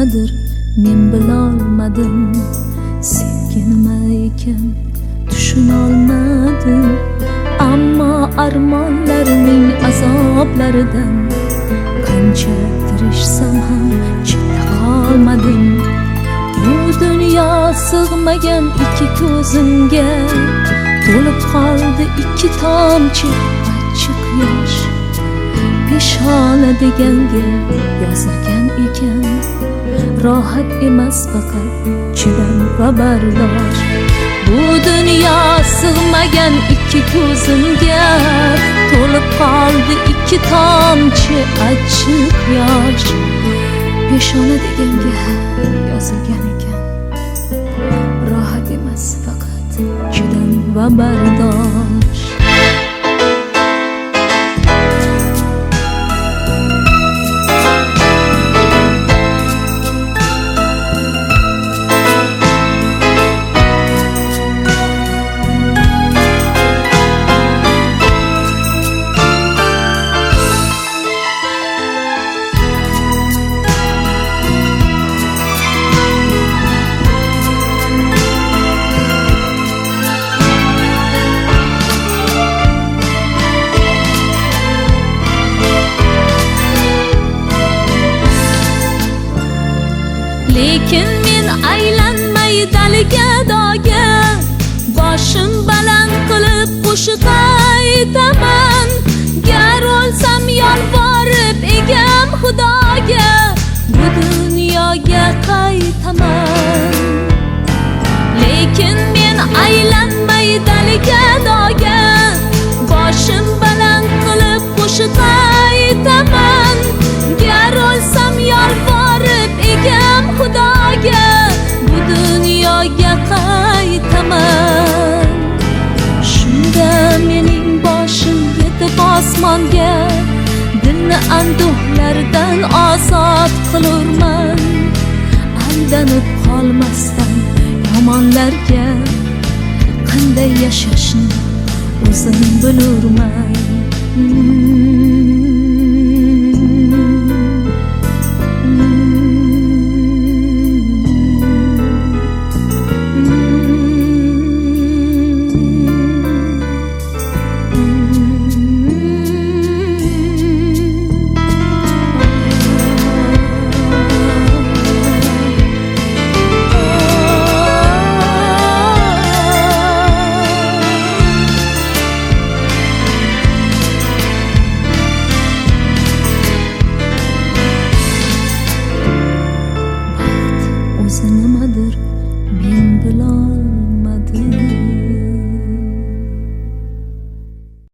nimadir men bilolmadim. Sevgi nima ekan tushunolmadim. Ammo armonlarning azoblaridan qancha tirishsam ham chetda qolmadim. Bu dunyo sig'magan ikki ko'zimga to'lib qoldi ikki tomchi achchiq yosh. Peshona deganga yozilgan ekan, rohat emas faqat chidam va bardosh. Bu dunyo sig'magan ikki ko'zimga to'lib qoldi ikki tomchi achchiq yosh. Peshona deganga yozilgan ekan, rohat emas faqat chidam va bardosh. Lekin men aylanmay daliga doga, boshim baland qilib qo'shiq aytaman. Gar o'lsam yolvorib egam Xudoga, bu dunyoga qaytaman. Lekin men aylanmay daliga doga, boshim baland qilib qo'shiq aytaman. Gar o'lsam yolvorib egam Xudoga, bu dunyoga qaytaman. Shunda mening boshim yetib osmonga, dilni anduhlardan ozod qilurman. Aldanib qolmasdan yomonlarga qanday yashashni o'zim bilurman.